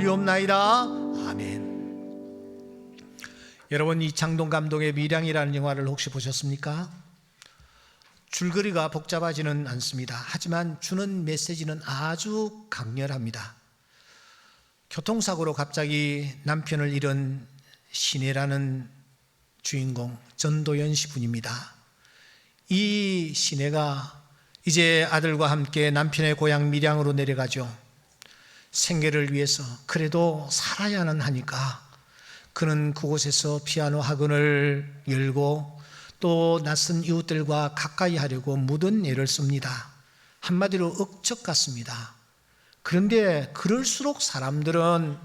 주옵나이다. 아멘. 여러분, 이창동 감독의 밀양이라는 영화를 혹시 보셨습니까? 줄거리가 복잡하지는 않습니다. 하지만 주는 메시지는 아주 강렬합니다. 교통사고로 갑자기 남편을 잃은 신혜라는 주인공 전도연 씨 분입니다. 이 신혜가 이제 아들과 함께 남편의 고향 밀양으로 내려가죠. 생계를 위해서 그래도 살아야는 하니까 그는 그곳에서 피아노 학원을 열고 또 낯선 이웃들과 가까이 하려고 묻은 애를 씁니다. 한마디로 억척 같습니다. 그런데 그럴수록 사람들은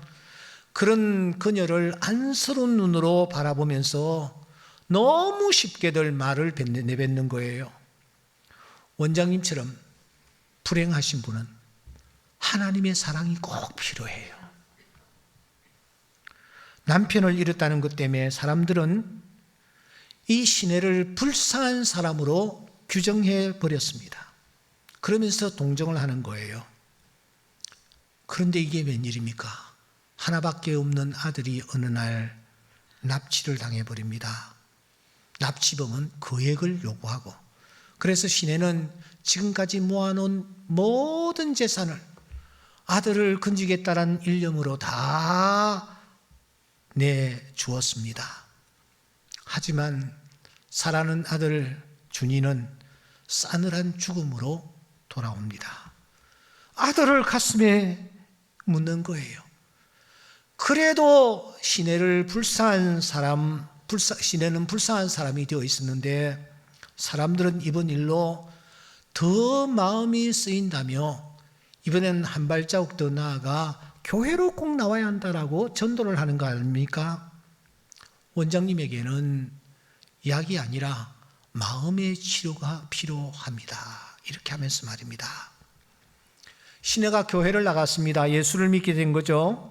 그런 그녀를 안쓰러운 눈으로 바라보면서 너무 쉽게들 말을 내뱉는 거예요. 원장님처럼 불행하신 분은 하나님의 사랑이 꼭 필요해요. 남편을 잃었다는 것 때문에 사람들은 이 신혜를 불쌍한 사람으로 규정해 버렸습니다. 그러면서 동정을 하는 거예요. 그런데 이게 웬일입니까? 하나밖에 없는 아들이 어느 날 납치를 당해버립니다. 납치범은 거액을 요구하고, 그래서 신혜는 지금까지 모아놓은 모든 재산을 아들을 건지겠다는 일념으로 다 내주었습니다. 하지만 사랑하는 아들 준이는 싸늘한 죽음으로 돌아옵니다. 아들을 가슴에 묻는 거예요. 그래도 신혜는 불쌍한 사람이 되어 있었는데 사람들은 이번 일로 더 마음이 쓰인다며 이번엔 한 발자국 더 나아가 교회로 꼭 나와야 한다라고 전도를 하는 거 아닙니까? 원장님에게는 약이 아니라 마음의 치료가 필요합니다. 이렇게 하면서 말입니다. 신혜가 교회를 나갔습니다. 예수를 믿게 된 거죠.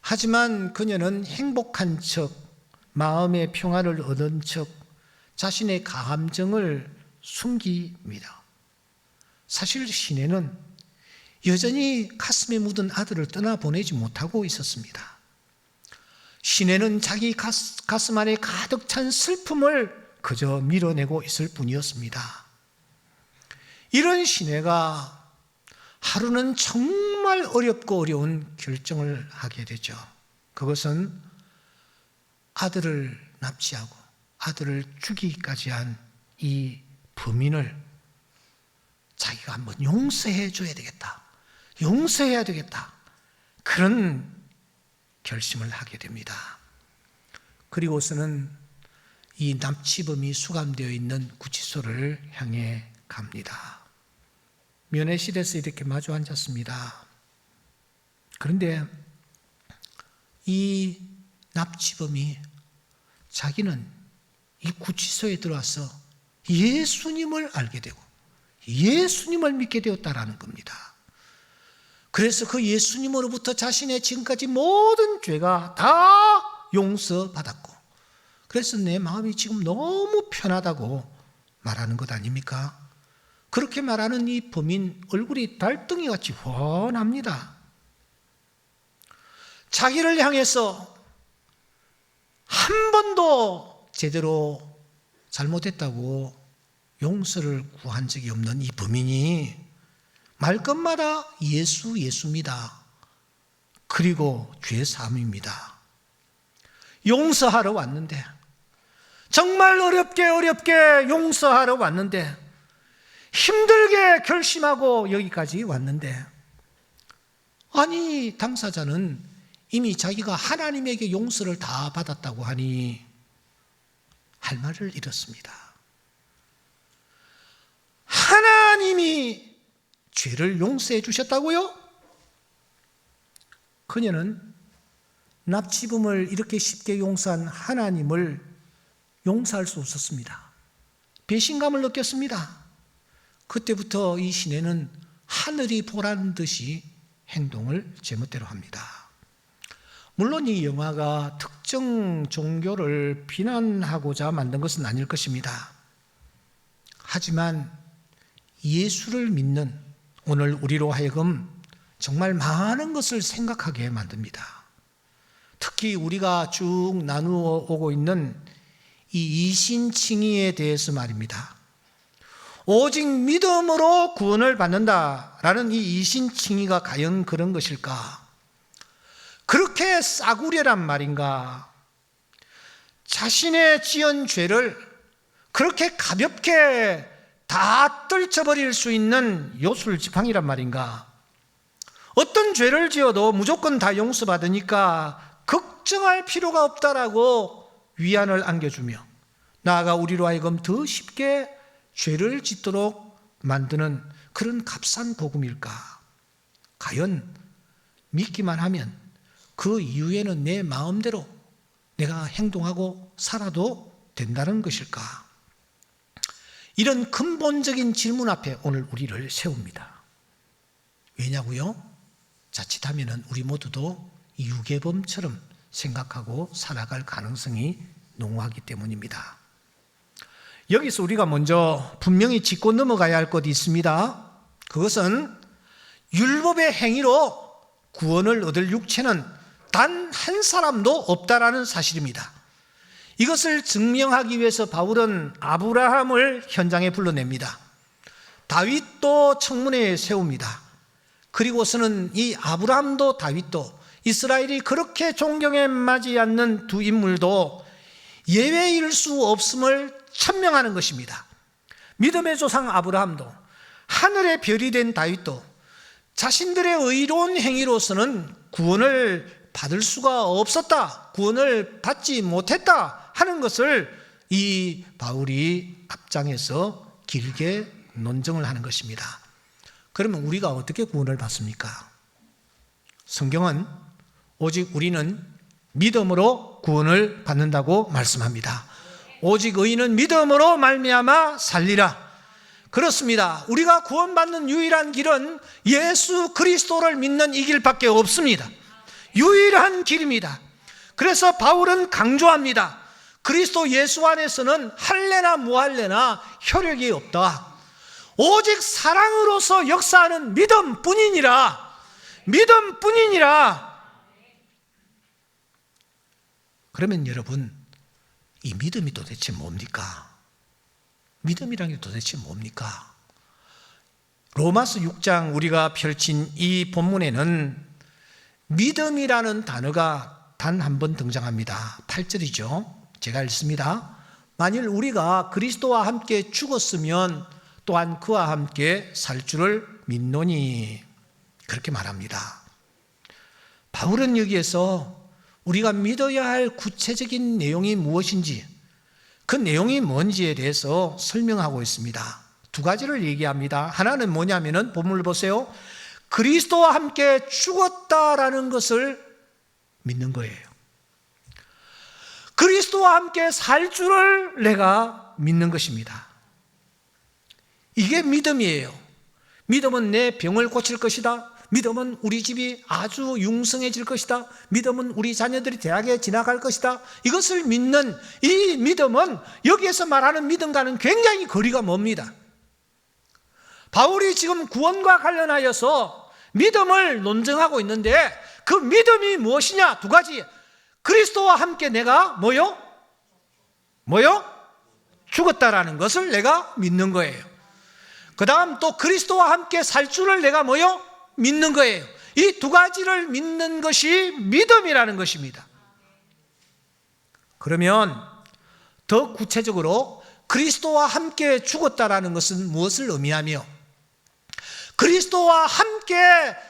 하지만 그녀는 행복한 척, 마음의 평화를 얻은 척 자신의 감정을 숨깁니다. 사실 신혜는 여전히 가슴에 묻은 아들을 떠나보내지 못하고 있었습니다. 신혜는 자기 가슴 안에 가득 찬 슬픔을 그저 밀어내고 있을 뿐이었습니다. 이런 신혜가 하루는 정말 어렵고 어려운 결정을 하게 되죠. 그것은 아들을 납치하고 아들을 죽이기까지 한 이 범인을 자기가 한번 용서해 줘야 되겠다. 용서해야 되겠다. 그런 결심을 하게 됩니다. 그리고서는 이 납치범이 수감되어 있는 구치소를 향해 갑니다. 면회실에서 이렇게 마주 앉았습니다. 그런데 이 납치범이 자기는 이 구치소에 들어와서 예수님을 알게 되고 예수님을 믿게 되었다라는 겁니다. 그래서 그 예수님으로부터 자신의 지금까지 모든 죄가 다 용서받았고, 그래서 내 마음이 지금 너무 편하다고 말하는 것 아닙니까? 그렇게 말하는 이 범인 얼굴이 달덩이같이 훤합니다. 자기를 향해서 한 번도 제대로 잘못했다고 용서를 구한 적이 없는 이 범인이 말끝마다 예수입니다. 그리고 죄 사함입니다. 용서하러 왔는데, 정말 어렵게 용서하러 왔는데, 힘들게 결심하고 여기까지 왔는데, 아니 당사자는 이미 자기가 하나님에게 용서를 다 받았다고 하니 할 말을 잃었습니다. 하나님이 죄를 용서해 주셨다고요? 그녀는 납치범을 이렇게 쉽게 용서한 하나님을 용서할 수 없었습니다. 배신감을 느꼈습니다. 그때부터 이 신혜는 하늘이 보라는 듯이 행동을 제멋대로 합니다. 물론 이 영화가 특정 종교를 비난하고자 만든 것은 아닐 것입니다. 하지만 예수를 믿는 오늘 우리로 하여금 정말 많은 것을 생각하게 만듭니다. 특히 우리가 쭉 나누어 오고 있는 이 이신칭의에 대해서 말입니다. 오직 믿음으로 구원을 받는다라는 이 이신칭의가 과연 그런 것일까? 그렇게 싸구려란 말인가? 자신의 지은 죄를 그렇게 가볍게 다 떨쳐버릴 수 있는 요술지팡이란 말인가? 어떤 죄를 지어도 무조건 다 용서받으니까 걱정할 필요가 없다라고 위안을 안겨주며 나아가 우리로 하여금 더 쉽게 죄를 짓도록 만드는 그런 값싼 복음일까? 과연 믿기만 하면 그 이후에는 내 마음대로 내가 행동하고 살아도 된다는 것일까? 이런 근본적인 질문 앞에 오늘 우리를 세웁니다. 왜냐고요? 자칫하면 우리 모두도 유괴범처럼 생각하고 살아갈 가능성이 농후하기 때문입니다. 여기서 우리가 먼저 분명히 짚고 넘어가야 할 것이 있습니다. 그것은 율법의 행위로 구원을 얻을 육체는 단 한 사람도 없다라는 사실입니다. 이것을 증명하기 위해서 바울은 아브라함을 현장에 불러냅니다. 다윗도 청문회에 세웁니다. 그리고서는 이 아브라함도 다윗도 이스라엘이 그렇게 존경에 맞지 않는 두 인물도 예외일 수 없음을 천명하는 것입니다. 믿음의 조상 아브라함도 하늘의 별이 된 다윗도 자신들의 의로운 행위로서는 구원을 받을 수가 없었다, 구원을 받지 못했다 하는 것을 이 바울이 앞장에서 길게 논증을 하는 것입니다. 그러면 우리가 어떻게 구원을 받습니까? 성경은 오직 우리는 믿음으로 구원을 받는다고 말씀합니다. 오직 의인은 믿음으로 말미암아 살리라. 그렇습니다. 우리가 구원받는 유일한 길은 예수 그리스도를 믿는 이 길밖에 없습니다. 유일한 길입니다. 그래서 바울은 강조합니다. 그리스도 예수 안에서는 할례나 무할례나 효력이 없다. 오직 사랑으로서 역사하는 믿음뿐이니라. 믿음뿐이니라. 그러면 여러분, 이 믿음이 도대체 뭡니까? 믿음이란 게 도대체 뭡니까? 로마서 6장 우리가 펼친 이 본문에는 믿음이라는 단어가 단 한 번 등장합니다. 8절이죠. 제가 읽습니다. 만일 우리가 그리스도와 함께 죽었으면 또한 그와 함께 살 줄을 믿노니, 그렇게 말합니다. 바울은 여기에서 우리가 믿어야 할 구체적인 내용이 무엇인지, 그 내용이 뭔지에 대해서 설명하고 있습니다. 두 가지를 얘기합니다. 하나는 뭐냐면은 본문을 보세요. 그리스도와 함께 죽었다라는 것을 믿는 거예요. 그리스도와 함께 살 줄을 내가 믿는 것입니다. 이게 믿음이에요. 믿음은 내 병을 고칠 것이다. 믿음은 우리 집이 아주 융성해질 것이다. 믿음은 우리 자녀들이 대학에 진학할 것이다. 이것을 믿는 이 믿음은 여기에서 말하는 믿음과는 굉장히 거리가 멉니다. 바울이 지금 구원과 관련하여서 믿음을 논증하고 있는데 그 믿음이 무엇이냐? 두 가지. 그리스도와 함께 내가 뭐요? 죽었다라는 것을 내가 믿는 거예요. 그 다음 또 그리스도와 함께 살 줄을 내가 뭐요? 믿는 거예요. 이 두 가지를 믿는 것이 믿음이라는 것입니다. 그러면 더 구체적으로 그리스도와 함께 죽었다라는 것은 무엇을 의미하며 그리스도와 함께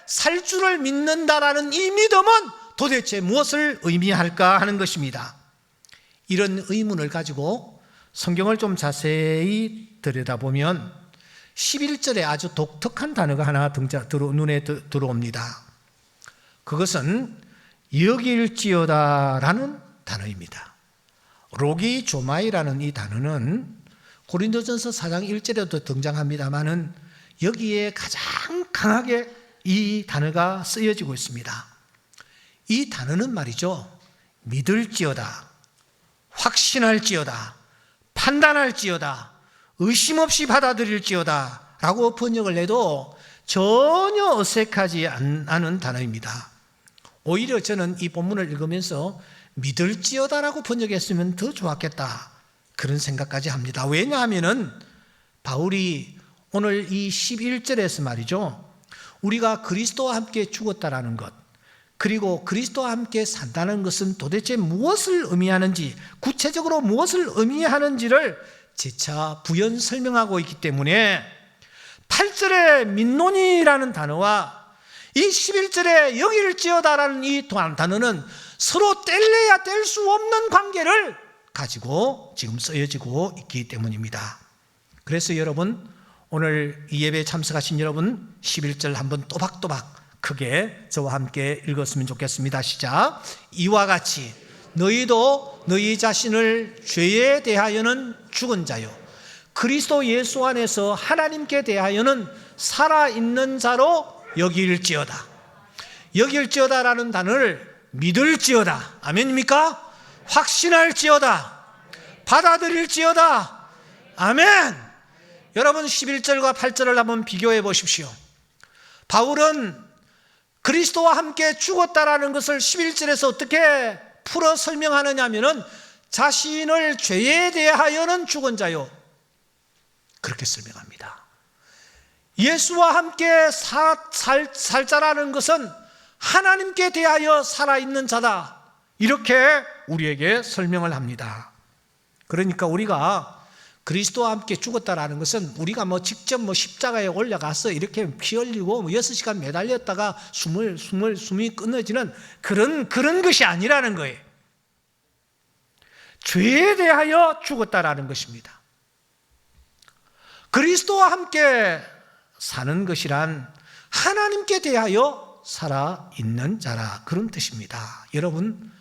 살 줄을 믿는다라는 이 믿음은 도대체 무엇을 의미할까 하는 것입니다. 이런 의문을 가지고 성경을 좀 자세히 들여다보면 11절에 아주 독특한 단어가 하나 눈에 들어옵니다. 그것은 여길지어다라는 단어입니다. 로기조마이라는 이 단어는 고린도전서 4장 1절에도 등장합니다마는 여기에 가장 강하게 이 단어가 쓰여지고 있습니다. 이 단어는 말이죠, 믿을지어다, 확신할지어다, 판단할지어다, 의심 없이 받아들일지어다 라고 번역을 해도 전혀 어색하지 않은 단어입니다. 오히려 저는 이 본문을 읽으면서 믿을지어다라고 번역했으면 더 좋았겠다, 그런 생각까지 합니다. 왜냐하면 바울이 오늘 이 11절에서 말이죠, 우리가 그리스도와 함께 죽었다라는 것, 그리고 그리스도와 함께 산다는 것은 도대체 무엇을 의미하는지, 구체적으로 무엇을 의미하는지를 재차 부연 설명하고 있기 때문에 8절의 민노니라는 단어와 이 11절에 여길지어다라는 이 단어는 서로 뗄래야 뗄 수 없는 관계를 가지고 지금 쓰여지고 있기 때문입니다. 그래서 여러분, 오늘 이 예배에 참석하신 여러분, 11절 한번 또박또박 크게 저와 함께 읽었으면 좋겠습니다. 시작. 이와 같이 너희도 너희 자신을 죄에 대하여는 죽은 자요 그리스도 예수 안에서 하나님께 대하여는 살아있는 자로 여길지어다. 여길지어다라는 단어를 믿을지어다, 아멘입니까? 확신할지어다, 받아들일지어다, 아멘. 여러분, 11절과 8절을 한번 비교해 보십시오. 바울은 그리스도와 함께 죽었다라는 것을 11절에서 어떻게 풀어 설명하느냐 하면은 자신을 죄에 대하여는 죽은 자요, 그렇게 설명합니다. 예수와 함께 살자라는 것은 하나님께 대하여 살아있는 자다, 이렇게 우리에게 설명을 합니다. 그러니까 우리가 그리스도와 함께 죽었다라는 것은 우리가 직접 십자가에 올라가서 이렇게 피 흘리고 6시간 매달렸다가 숨이 끊어지는 그런 것이 아니라는 거예요. 죄에 대하여 죽었다라는 것입니다. 그리스도와 함께 사는 것이란 하나님께 대하여 살아있는 자라, 그런 뜻입니다. 여러분,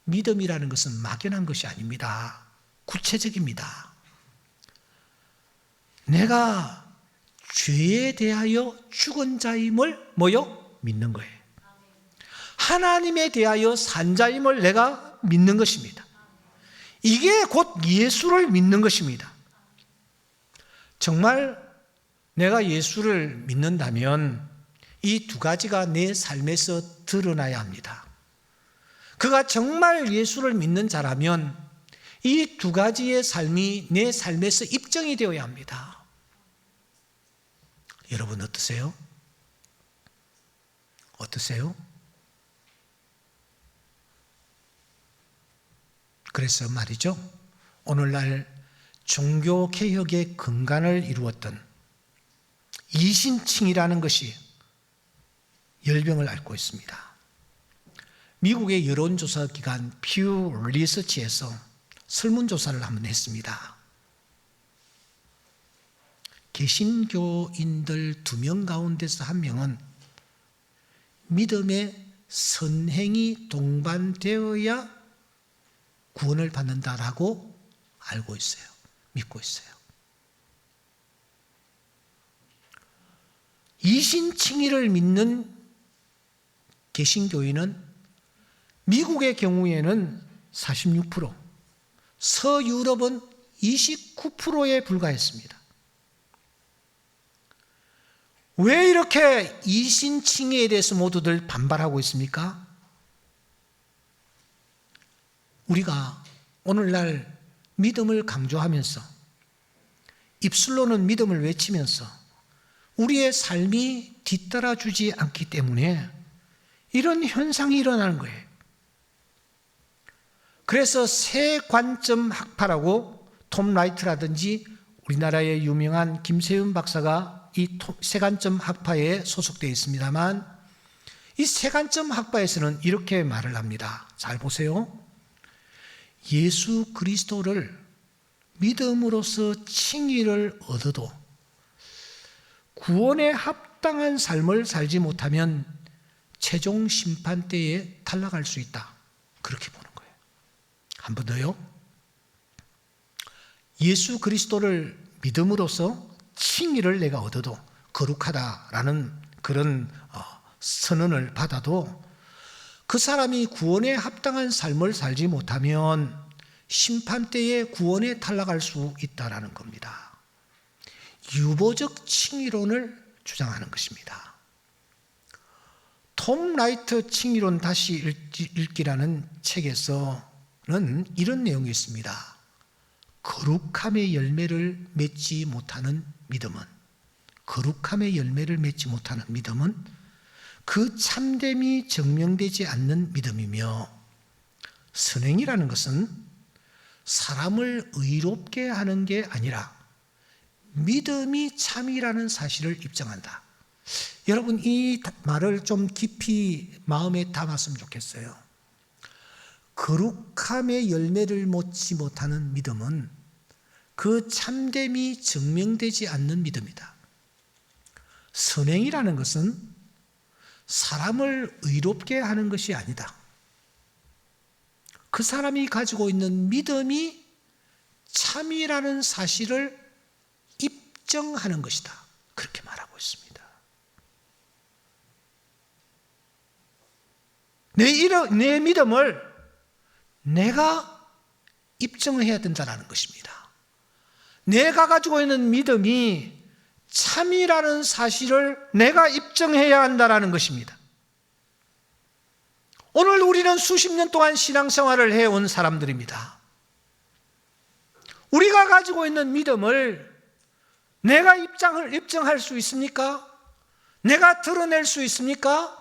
믿음이라는 것은 막연한 것이 아닙니다. 구체적입니다. 내가 죄에 대하여 죽은 자임을 믿는 거예요. 하나님에 대하여 산 자임을 내가 믿는 것입니다. 이게 곧 예수를 믿는 것입니다. 정말 내가 예수를 믿는다면 이 두 가지가 내 삶에서 드러나야 합니다. 그가 정말 예수를 믿는 자라면 이 두 가지의 삶이 내 삶에서 입증이 되어야 합니다. 여러분 어떠세요? 어떠세요? 그래서 말이죠, 오늘날 종교개혁의 근간을 이루었던 이신칭이라는 것이 열병을 앓고 있습니다. 미국의 여론조사 기관 퓨 리서치에서 설문조사를 한번 했습니다. 개신교인들 2명 가운데서 1명은 믿음의 선행이 동반되어야 구원을 받는다라고 알고 있어요. 믿고 있어요. 이신칭의를 믿는 개신교인은 미국의 경우에는 46%, 서유럽은 29%에 불과했습니다. 왜 이렇게 이신칭의에 대해서 모두들 반발하고 있습니까? 우리가 오늘날 믿음을 강조하면서 입술로는 믿음을 외치면서 우리의 삶이 뒤따라주지 않기 때문에 이런 현상이 일어나는 거예요. 그래서 새 관점 학파라고 톰 라이트라든지 우리나라의 유명한 김세윤 박사가 이 세관점 학파에 소속되어 있습니다만, 이 세관점 학파에서는 이렇게 말을 합니다. 잘 보세요. 예수 그리스도를 믿음으로써 칭의를 얻어도 구원에 합당한 삶을 살지 못하면 최종 심판 때에 탈락할 수 있다, 그렇게 보는 거예요. 한 번 더요. 예수 그리스도를 믿음으로써 칭의를 내가 얻어도 거룩하다라는 그런 선언을 받아도 그 사람이 구원에 합당한 삶을 살지 못하면 심판 때에 구원에 탈락할 수 있다라는 겁니다. 유보적 칭의론을 주장하는 것입니다. 톰 라이트 칭의론 다시 읽기라는 책에서는 이런 내용이 있습니다. 거룩함의 열매를 맺지 못하는 믿음은, 거룩함의 열매를 맺지 못하는 믿음은 그 참됨이 증명되지 않는 믿음이며, 선행이라는 것은 사람을 의롭게 하는 게 아니라 믿음이 참이라는 사실을 입증한다. 여러분, 이 말을 좀 깊이 마음에 담았으면 좋겠어요. 거룩함의 열매를 맺지 못하는 믿음은 그 참됨이 증명되지 않는 믿음이다. 선행이라는 것은 사람을 의롭게 하는 것이 아니다. 그 사람이 가지고 있는 믿음이 참이라는 사실을 입증하는 것이다. 그렇게 말하고 있습니다. 내 믿음을 내가 입증해야 된다는 것입니다. 내가 가지고 있는 믿음이 참이라는 사실을 내가 입증해야 한다는 것입니다. 오늘 우리는 수십 년 동안 신앙생활을 해온 사람들입니다. 우리가 가지고 있는 믿음을 내가 입증할 수 있습니까? 내가 드러낼 수 있습니까?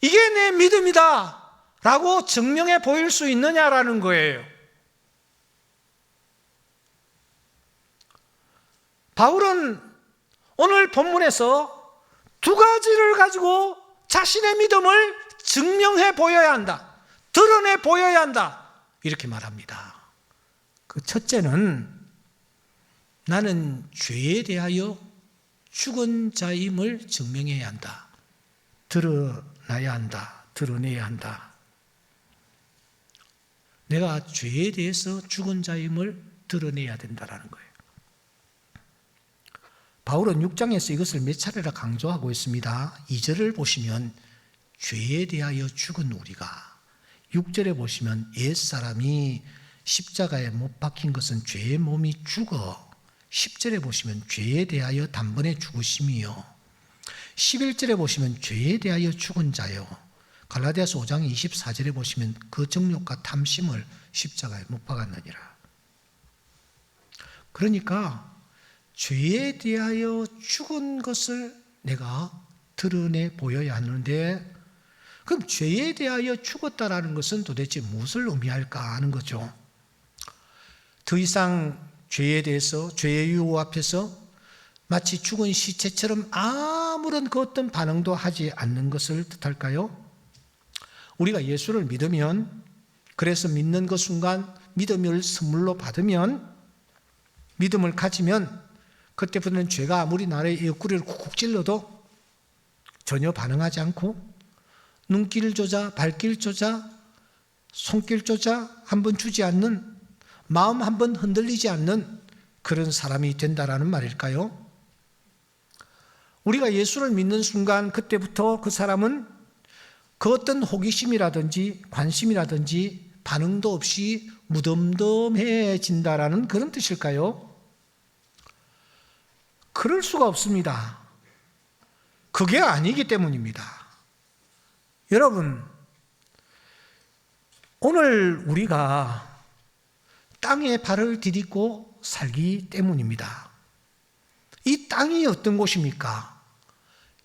이게 내 믿음이다 라고 증명해 보일 수 있느냐라는 거예요. 바울은 오늘 본문에서 두 가지를 가지고 자신의 믿음을 증명해 보여야 한다, 드러내 보여야 한다, 이렇게 말합니다. 그 첫째는 나는 죄에 대하여 죽은 자임을 증명해야 한다, 드러나야 한다, 드러내야 한다. 내가 죄에 대해서 죽은 자임을 드러내야 된다는 거예요. 바울은 6장에서 이것을 몇 차례나 강조하고 있습니다. 2절을 보시면 죄에 대하여 죽은 우리가, 6절에 보시면 옛사람이 십자가에 못 박힌 것은 죄의 몸이 죽어, 10절에 보시면 죄에 대하여 단번에 죽으심이요, 11절에 보시면 죄에 대하여 죽은 자요, 갈라디아서 5장 24절에 보시면 그 정욕과 탐심을 십자가에 못 박았느니라. 그러니까 죄에 대하여 죽은 것을 내가 드러내 보여야 하는데, 그럼 죄에 대하여 죽었다라는 것은 도대체 무엇을 의미할까 하는 거죠. 더 이상 죄에 대해서, 죄의 유혹 앞에서 마치 죽은 시체처럼 아무런 그 어떤 반응도 하지 않는 것을 뜻할까요? 우리가 예수를 믿으면, 그래서 믿는 그 순간 믿음을 선물로 받으면, 믿음을 가지면 그때부터는 죄가 아무리 나의 옆구리를 쿡쿡 찔러도 전혀 반응하지 않고, 눈길 조자, 발길 조자, 손길 조자 한번 주지 않는, 마음 한번 흔들리지 않는 그런 사람이 된다라는 말일까요? 우리가 예수를 믿는 순간 그때부터 그 사람은 그 어떤 호기심이라든지 관심이라든지 반응도 없이 무덤덤해진다라는 그런 뜻일까요? 그럴 수가 없습니다. 그게 아니기 때문입니다. 여러분, 오늘 우리가 땅에 발을 디딛고 살기 때문입니다. 이 땅이 어떤 곳입니까?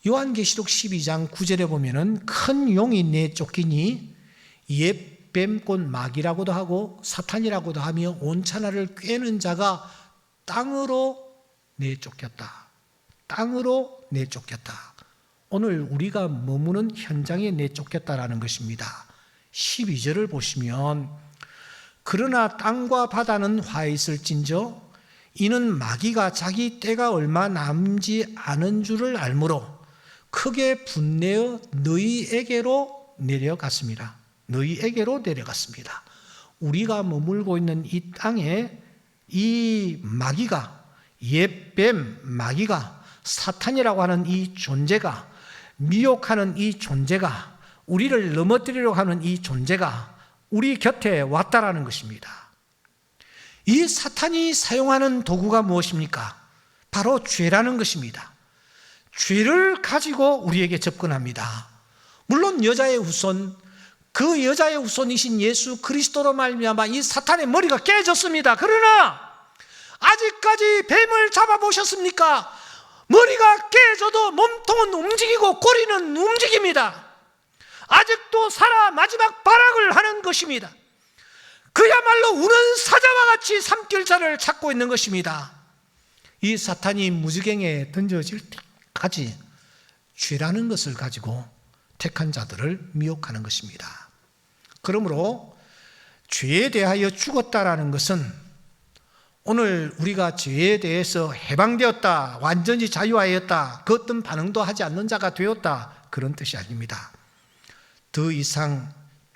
요한계시록 12장 9절에 보면은 큰 용이 내쫓기니 옛 뱀꽃 마귀라고도 하고 사탄이라고도 하며 온천하를 꿰는 자가 땅으로 내쫓겼다. 땅으로 내쫓겼다. 오늘 우리가 머무는 현장에 내쫓겼다라는 것입니다. 12절을 보시면 그러나 땅과 바다는 화 있을진저 이는 마귀가 자기 때가 얼마 남지 않은 줄을 알므로 크게 분내어 너희에게로 내려갔습니다. 너희에게로 내려갔습니다. 우리가 머물고 있는 이 땅에 이 마귀가, 옛뱀 마귀가, 사탄이라고 하는 이 존재가, 미혹하는 이 존재가, 우리를 넘어뜨리려고 하는 이 존재가 우리 곁에 왔다라는 것입니다. 이 사탄이 사용하는 도구가 무엇입니까? 바로 죄라는 것입니다. 죄를 가지고 우리에게 접근합니다. 물론 여자의 후손, 그 여자의 후손이신 예수 그리스도로 말미암아 이 사탄의 머리가 깨졌습니다. 그러나 아직까지 뱀을 잡아보셨습니까? 머리가 깨져도 몸통은 움직이고 꼬리는 움직입니다. 아직도 살아 마지막 발악을 하는 것입니다. 그야말로 우는 사자와 같이 삼킬자를 찾고 있는 것입니다. 이 사탄이 무지경에 던져질 때까지 죄라는 것을 가지고 택한 자들을 미혹하는 것입니다. 그러므로 죄에 대하여 죽었다라는 것은 오늘 우리가 죄에 대해서 해방되었다, 완전히 자유하였다, 그 어떤 반응도 하지 않는 자가 되었다, 그런 뜻이 아닙니다. 더 이상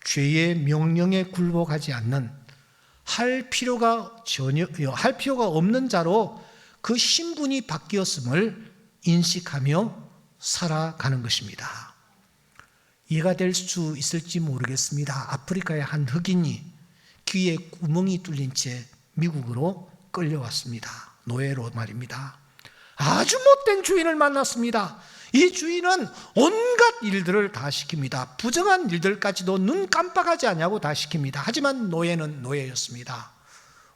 죄의 명령에 굴복하지 않는, 할 필요가 없는 자로 그 신분이 바뀌었음을 인식하며 살아가는 것입니다. 이해가 될 수 있을지 모르겠습니다. 아프리카의 한 흑인이 귀에 구멍이 뚫린 채 미국으로 끌려왔습니다. 노예로 말입니다. 아주 못된 주인을 만났습니다. 이 주인은 온갖 일들을 다 시킵니다. 부정한 일들까지도 눈 깜빡하지 않냐고 다 시킵니다. 하지만 노예는 노예였습니다.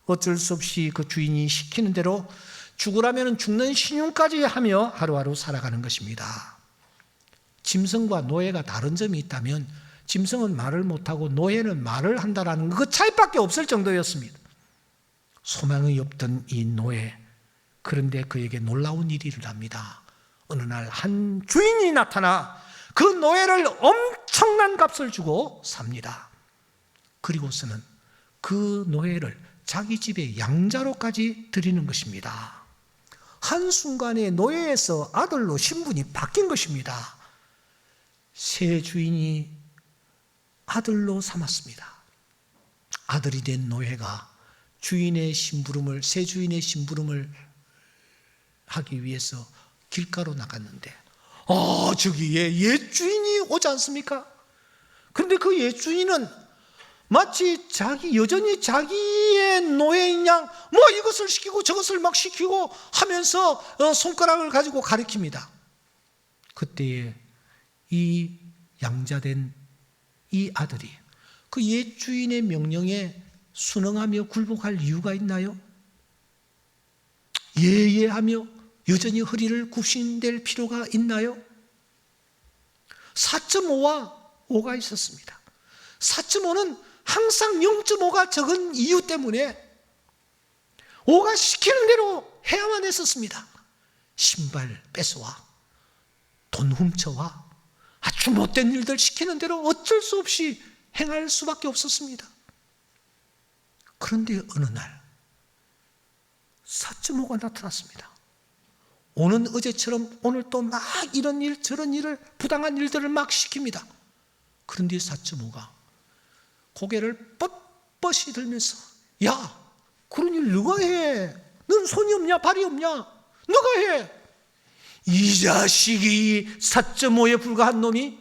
어쩔 수 없이 그 주인이 시키는 대로 죽으라면 죽는 신용까지 하며 하루하루 살아가는 것입니다. 짐승과 노예가 다른 점이 있다면 짐승은 말을 못하고 노예는 말을 한다는 그 차이밖에 없을 정도였습니다. 소망이 없던 이 노예, 그런데 그에게 놀라운 일이 일어납니다. 어느 날 한 주인이 나타나 그 노예를 엄청난 값을 주고 삽니다. 그리고서는 그 노예를 자기 집에 양자로까지 드리는 것입니다. 한순간에 노예에서 아들로 신분이 바뀐 것입니다. 새 주인이 아들로 삼았습니다. 아들이 된 노예가 주인의 심부름을, 새 주인의 심부름을 하기 위해서 길가로 나갔는데 저기에 옛 주인이 오지 않습니까? 그런데 그 옛 주인은 마치 여전히 자기의 노예인 양 이것을 시키고 저것을 막 시키고 하면서 손가락을 가지고 가리킵니다. 그때에 이 양자된 이 아들이 그 옛 주인의 명령에 순응하며 굴복할 이유가 있나요? 예예하며 여전히 허리를 굽신댈 필요가 있나요? 4.5와 5가 있었습니다. 4.5는 항상 0.5가 적은 이유 때문에 5가 시키는 대로 해야만 했었습니다. 신발 뺏어와, 돈 훔쳐와, 아주 못된 일들 시키는 대로 어쩔 수 없이 행할 수밖에 없었습니다. 그런데 어느 날 4.5가 나타났습니다. 오는 어제처럼 오늘 또 막 이런 일 저런 일을, 부당한 일들을 막 시킵니다. 그런데 4.5가 고개를 뻣뻣이 들면서 야, 그런 일 누가 해? 넌 손이 없냐 발이 없냐? 누가 해? 이 자식이 4.5에 불과한 놈이?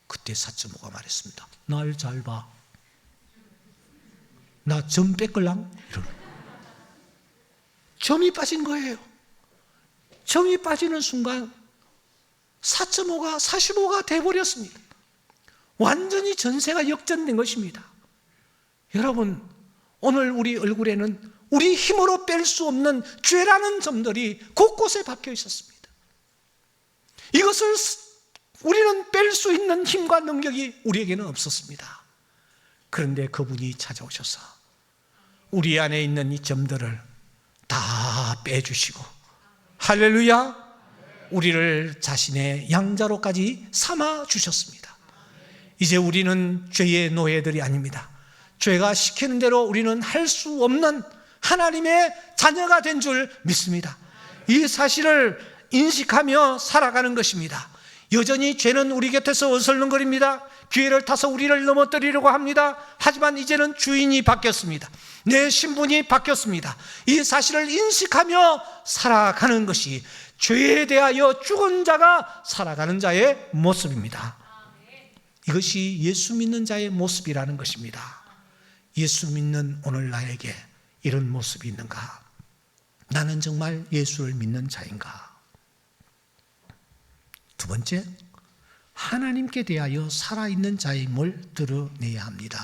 그때 4.5가 말했습니다. 날 잘 봐. 나 점 뺏걸랑? 점이 빠진 거예요. 점이 빠지는 순간 4.5가 45가 돼버렸습니다. 완전히 전세가 역전된 것입니다. 여러분, 오늘 우리 얼굴에는 우리 힘으로 뺄 수 없는 죄라는 점들이 곳곳에 박혀 있었습니다. 이것을 우리는 뺄 수 있는 힘과 능력이 우리에게는 없었습니다. 그런데 그분이 찾아오셔서 우리 안에 있는 이 점들을 다 빼주시고, 할렐루야, 우리를 자신의 양자로까지 삼아 주셨습니다. 이제 우리는 죄의 노예들이 아닙니다. 죄가 시키는 대로 우리는 할 수 없는 하나님의 자녀가 된 줄 믿습니다. 이 사실을 인식하며 살아가는 것입니다. 여전히 죄는 우리 곁에서 어슬렁거립니다. 기회를 타서 우리를 넘어뜨리려고 합니다. 하지만 이제는 주인이 바뀌었습니다. 내 신분이 바뀌었습니다. 이 사실을 인식하며 살아가는 것이 죄에 대하여 죽은 자가 살아가는 자의 모습입니다. 이것이 예수 믿는 자의 모습이라는 것입니다. 예수 믿는 오늘 나에게 이런 모습이 있는가? 나는 정말 예수를 믿는 자인가? 번째, 하나님께 대하여 살아있는 자임을 드러내야 합니다.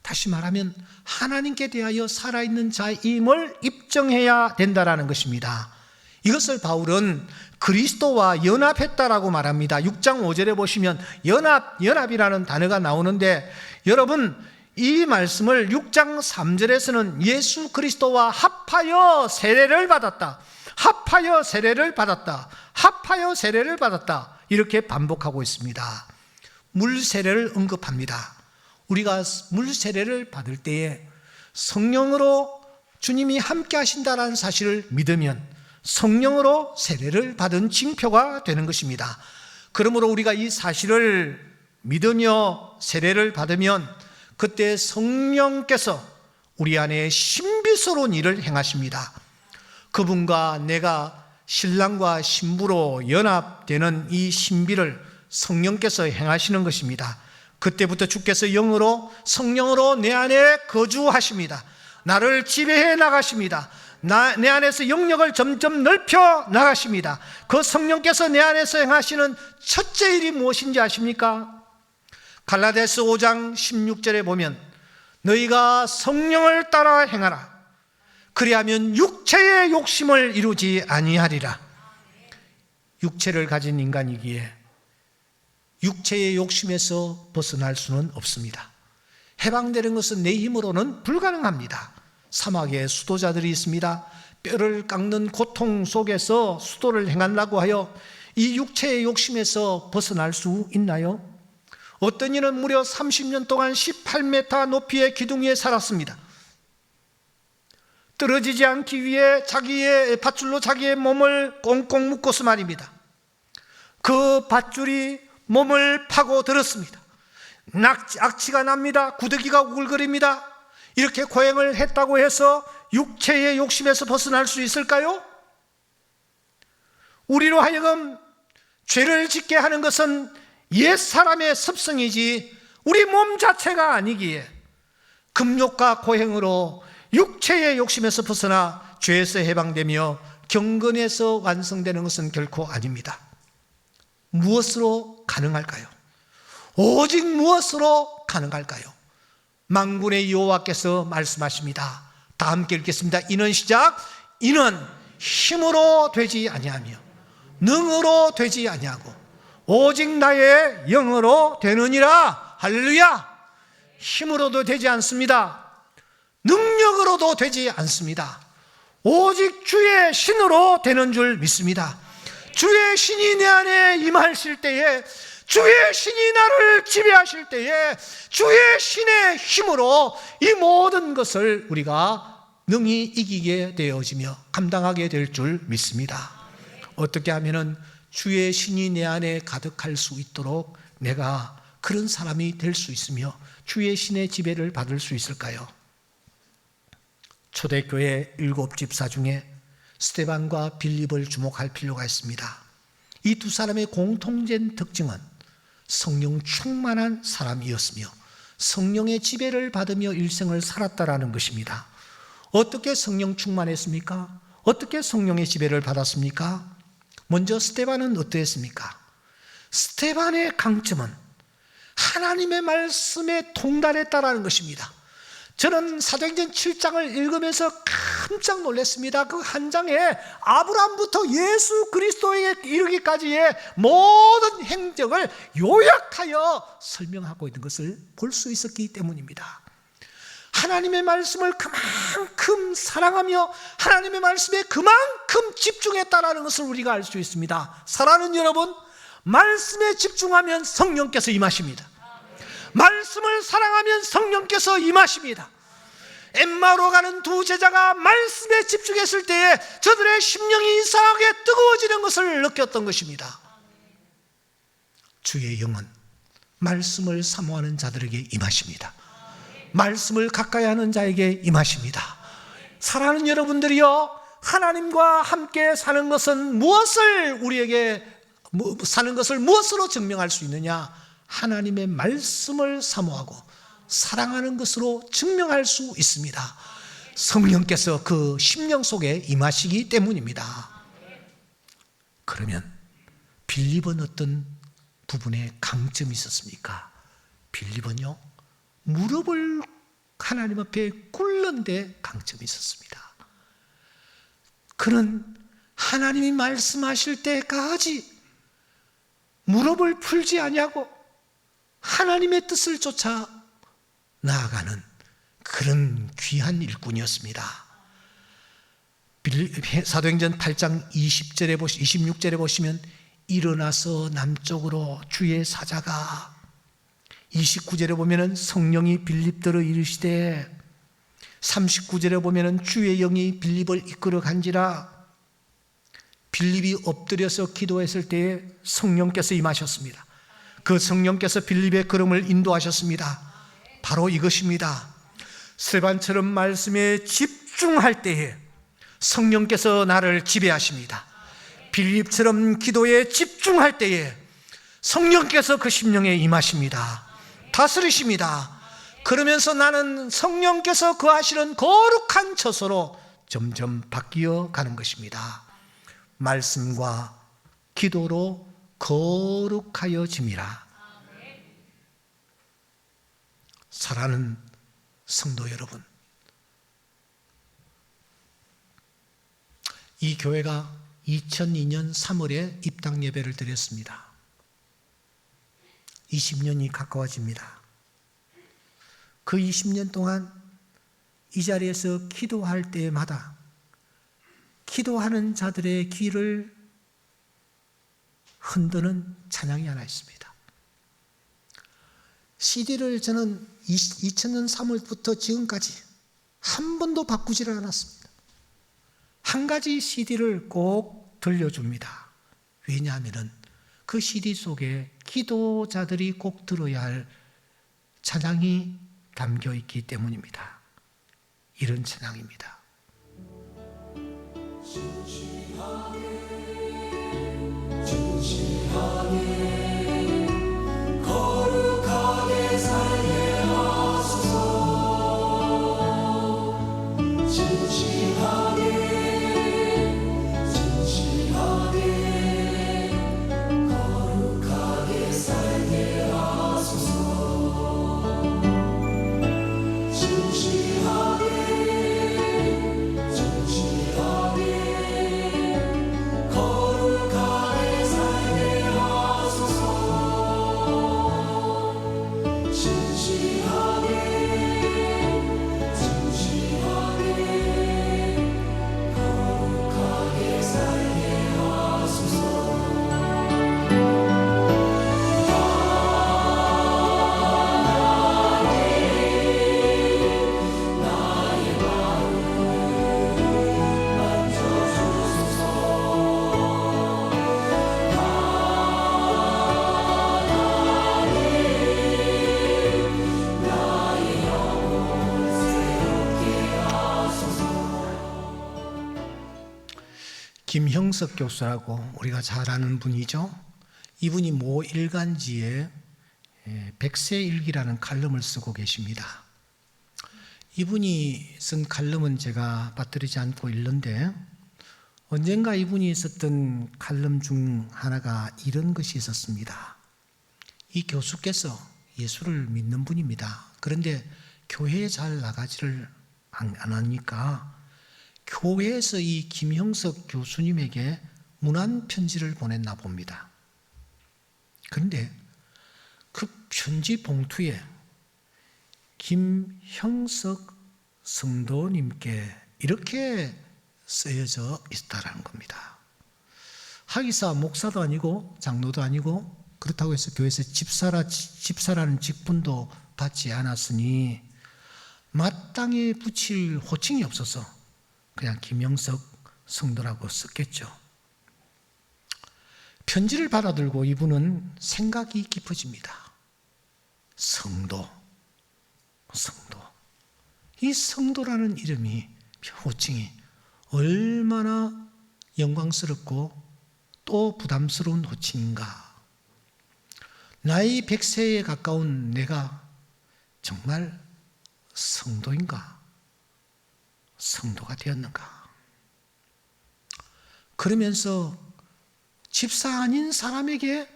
다시 말하면 하나님께 대하여 살아있는 자임을 입증해야 된다는 것입니다. 이것을 바울은 그리스도와 연합했다라고 말합니다. 6장 5절에 보시면 연합이라는 단어가 나오는데, 여러분 이 말씀을 6장 3절에서는 예수 그리스도와 합하여 세례를 받았다, 합하여 세례를 받았다, 합하여 세례를 받았다, 이렇게 반복하고 있습니다. 물 세례를 언급합니다. 우리가 물 세례를 받을 때에 성령으로 주님이 함께 하신다는 사실을 믿으면 성령으로 세례를 받은 징표가 되는 것입니다. 그러므로 우리가 이 사실을 믿으며 세례를 받으면 그때 성령께서 우리 안에 신비스러운 일을 행하십니다. 그분과 내가 신랑과 신부로 연합되는 이 신비를 성령께서 행하시는 것입니다. 그때부터 주께서 영으로, 성령으로 내 안에 거주하십니다. 나를 지배해 나가십니다. 내 안에서 영역을 점점 넓혀 나가십니다. 그 성령께서 내 안에서 행하시는 첫째 일이 무엇인지 아십니까? 갈라디아서 5장 16절에 보면 너희가 성령을 따라 행하라. 그리하면 육체의 욕심을 이루지 아니하리라. 육체를 가진 인간이기에 육체의 욕심에서 벗어날 수는 없습니다. 해방되는 것은 내 힘으로는 불가능합니다. 사막에 수도자들이 있습니다. 뼈를 깎는 고통 속에서 수도를 행하려고 하여 이 육체의 욕심에서 벗어날 수 있나요? 어떤 이는 무려 30년 동안 18m 높이의 기둥 위에 살았습니다. 떨어지지 않기 위해 자기의 밧줄로 자기의 몸을 꽁꽁 묶어서 말입니다. 그 밧줄이 몸을 파고들었습니다. 악취가 납니다. 구더기가 우글거립니다. 이렇게 고행을 했다고 해서 육체의 욕심에서 벗어날 수 있을까요? 우리로 하여금 죄를 짓게 하는 것은 옛사람의 습성이지 우리 몸 자체가 아니기에 금욕과 고행으로 육체의 욕심에서 벗어나 죄에서 해방되며 경건에서 완성되는 것은 결코 아닙니다. 무엇으로 가능할까요? 오직 무엇으로 가능할까요? 만군의 여호와께서 말씀하십니다. 다 함께 읽겠습니다. 이는 시작. 이는 힘으로 되지 아니하며 능으로 되지 아니하고 오직 나의 영으로 되느니라. 할렐루야. 힘으로도 되지 않습니다. 능력으로도 되지 않습니다. 오직 주의 신으로 되는 줄 믿습니다. 주의 신이 내 안에 임하실 때에, 주의 신이 나를 지배하실 때에 주의 신의 힘으로 이 모든 것을 우리가 능히 이기게 되어지며 감당하게 될 줄 믿습니다. 어떻게 하면은 주의 신이 내 안에 가득할 수 있도록 내가 그런 사람이 될 수 있으며 주의 신의 지배를 받을 수 있을까요? 초대교회 7집사 중에 스데반과 빌립을 주목할 필요가 있습니다. 이 두 사람의 공통된 특징은 성령 충만한 사람이었으며 성령의 지배를 받으며 일생을 살았다라는 것입니다. 어떻게 성령 충만했습니까? 어떻게 성령의 지배를 받았습니까? 먼저 스데반은 어떠했습니까? 스데반의 강점은 하나님의 말씀에 통달했다라는 것입니다. 저는 사도행전 7장을 읽으면서 깜짝 놀랐습니다. 그 한 장에 아브라함부터 예수 그리스도에 이르기까지의 모든 행적을 요약하여 설명하고 있는 것을 볼 수 있었기 때문입니다. 하나님의 말씀을 그만큼 사랑하며 하나님의 말씀에 그만큼 집중했다라는 것을 우리가 알 수 있습니다. 사랑하는 여러분, 말씀에 집중하면 성령께서 임하십니다. 말씀을 사랑하면 성령께서 임하십니다. 엠마오로 가는 두 제자가 말씀에 집중했을 때에 저들의 심령이 이상하게 뜨거워지는 것을 느꼈던 것입니다. 주의 영은 말씀을 사모하는 자들에게 임하십니다. 말씀을 가까이 하는 자에게 임하십니다. 사랑하는 여러분들이요, 하나님과 함께 사는 것은 사는 것을 무엇으로 증명할 수 있느냐? 하나님의 말씀을 사모하고 사랑하는 것으로 증명할 수 있습니다. 성령께서 그 심령 속에 임하시기 때문입니다. 그러면 빌립은 어떤 부분에 강점이 있었습니까? 빌립은요, 무릎을 하나님 앞에 꿇는 데 강점이 있었습니다. 그는 하나님이 말씀하실 때까지 무릎을 풀지 아니하고 하나님의 뜻을 쫓아 나아가는 그런 귀한 일꾼이었습니다. 사도행전 8장 26절에 보시면 일어나서 남쪽으로 주의 사자가, 29절에 보면 성령이 빌립더러 이르시되, 39절에 보면 주의 영이 빌립을 이끌어 간지라. 빌립이 엎드려서 기도했을 때에 성령께서 임하셨습니다. 그 성령께서 빌립의 걸음을 인도하셨습니다. 바로 이것입니다. 스데반처럼 말씀에 집중할 때에 성령께서 나를 지배하십니다. 빌립처럼 기도에 집중할 때에 성령께서 그 심령에 임하십니다. 다스리십니다. 그러면서 나는 성령께서 거하시는 거룩한 처소로 점점 바뀌어 가는 것입니다. 말씀과 기도로 거룩하여짐이라. 사랑하는 성도 여러분, 이 교회가 2002년 3월에 입당 예배를 드렸습니다. 20년이 가까워집니다. 그 20년 동안 이 자리에서 기도할 때마다 기도하는 자들의 귀를 흔드는 찬양이 하나 있습니다. CD를 저는 2000년 3월부터 지금까지 한 번도 바꾸지를 않았습니다. 한 가지 CD를 꼭 들려줍니다. 왜냐하면 그 CD 속에 기도자들이 꼭 들어야 할 찬양이 담겨 있기 때문입니다. 이런 찬양입니다. 진실하게 거룩하게 살게 하소서. 진실하게 거룩하게 살게 하소서. 김형석 교수라고 우리가 잘 아는 분이죠. 이분이 모 일간지에 백세일기라는 칼럼을 쓰고 계십니다. 이분이 쓴 칼럼은 제가 빠뜨리지 않고 읽는데, 언젠가 이분이 썼던 칼럼 중 하나가 이런 것이 있었습니다. 이 교수께서 예수를 믿는 분입니다. 그런데 교회에 잘 나가지를 안 하니까 교회에서 이 김형석 교수님에게 문안 편지를 보냈나 봅니다. 그런데 그 편지 봉투에 김형석 성도님께 이렇게 쓰여져 있다라는 겁니다. 하기사 목사도 아니고 장로도 아니고, 그렇다고 해서 교회에서 집사라는 직분도 받지 않았으니 마땅히 붙일 호칭이 없어서 그냥 김형석 성도라고 썼겠죠. 편지를 받아들고 이분은 생각이 깊어집니다. 성도. 이 성도라는 이름이, 호칭이 얼마나 영광스럽고 또 부담스러운 호칭인가. 나이 100세에 가까운 내가 정말 성도인가? 성도가 되었는가? 그러면서 집사 아닌 사람에게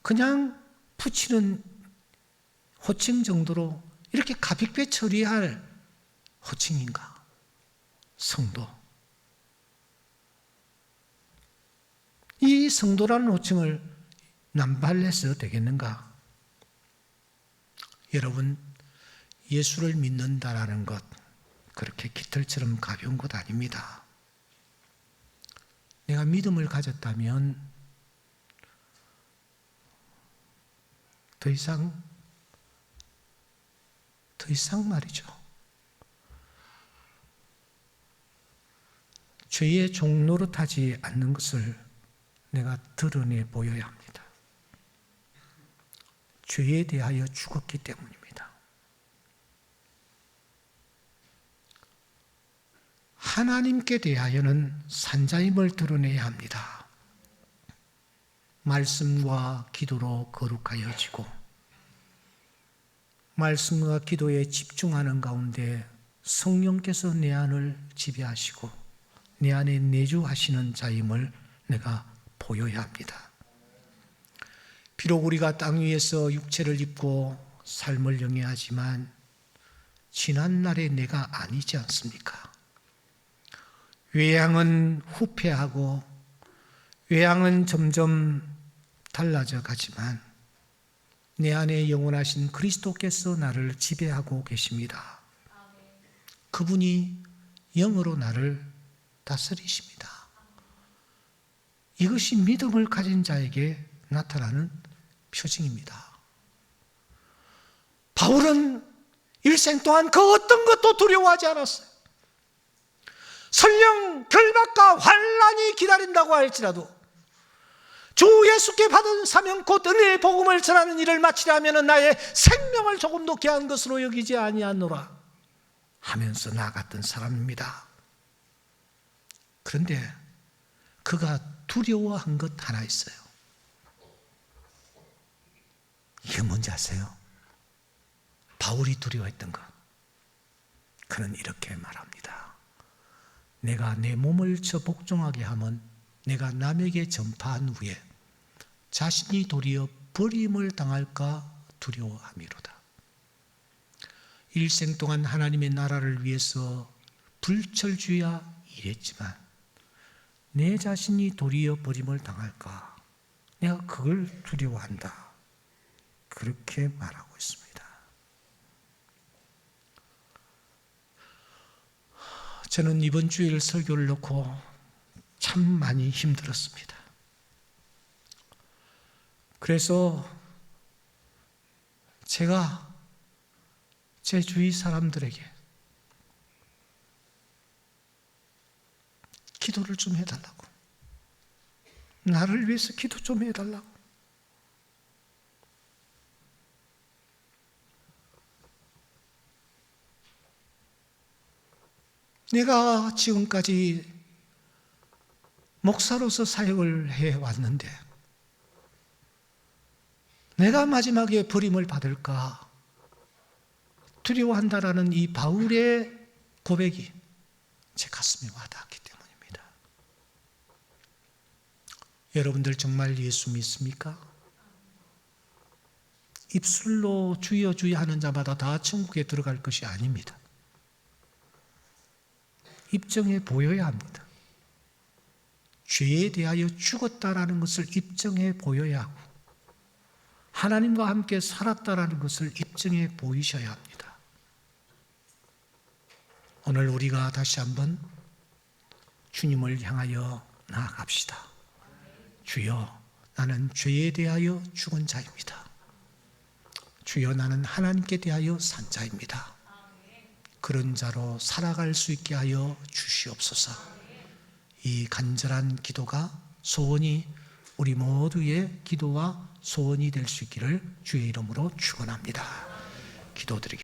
그냥 붙이는 호칭 정도로 이렇게 가볍게 처리할 호칭인가? 성도. 이 성도라는 호칭을 남발해서 되겠는가? 여러분, 예수를 믿는다라는 것 그렇게 깃털처럼 가벼운 것 아닙니다. 내가 믿음을 가졌다면 더 이상 말이죠. 죄의 종노릇하지 않는 것을 내가 드러내 보여야 합니다. 죄에 대하여 죽었기 때문입니다. 하나님께 대하여는 산자임을 드러내야 합니다. 말씀과 기도로 거룩하여지고 말씀과 기도에 집중하는 가운데 성령께서 내 안을 지배하시고 내 안에 내주하시는 자임을 내가 보여야 합니다. 비록 우리가 땅 위에서 육체를 입고 삶을 영위하지만 지난 날의 내가 아니지 않습니까? 외양은 후패하고 외양은 점점 달라져 가지만 내 안에 영원하신 그리스도께서 나를 지배하고 계십니다. 그분이 영으로 나를 다스리십니다. 이것이 믿음을 가진 자에게 나타나는 표징입니다. 바울은 일생 동안 그 어떤 것도 두려워하지 않았어요. 설령 결박과 환난이 기다린다고 할지라도 주 예수께 받은 사명 곧 은혜의 복음을 전하는 일을 마치려 하면 나의 생명을 조금도 귀한 것으로 여기지 아니하노라 하면서 나아갔던 사람입니다. 그런데 그가 두려워한 것 하나 있어요. 이게 뭔지 아세요? 바울이 두려워했던 것. 그는 이렇게 말합니다. 내가 내 몸을 저 복종하게 하면 내가 남에게 전파한 후에 자신이 도리어 버림을 당할까 두려워함이로다. 일생 동안 하나님의 나라를 위해서 불철주야 일했지만 내 자신이 도리어 버림을 당할까 내가 그걸 두려워한다. 그렇게 말하고 있습니다. 저는 이번 주일 설교를 놓고 참 많이 힘들었습니다. 그래서 제가 제 주위 사람들에게 기도를 좀 해달라고, 나를 위해서 기도 좀 해달라고. 내가 지금까지 목사로서 사역을 해왔는데 내가 마지막에 버림을 받을까 두려워한다라는 이 바울의 고백이 제 가슴에 와닿았기 때문입니다. 여러분들 정말 예수 믿습니까? 입술로 주여 주여 하는 자마다 다 천국에 들어갈 것이 아닙니다. 입증해 보여야 합니다. 죄에 대하여 죽었다라는 것을 입증해 보여야 하고 하나님과 함께 살았다라는 것을 입증해 보이셔야 합니다. 오늘 우리가 다시 한번 주님을 향하여 나아갑시다. 주여, 나는 죄에 대하여 죽은 자입니다. 주여, 나는 하나님께 대하여 산 자입니다. 그런 자로 살아갈 수 있게 하여 주시옵소서. 이 간절한 기도가 소원이 우리 모두의 기도와 소원이 될 수 있기를 주의 이름으로 축원합니다. 기도드리겠습니다.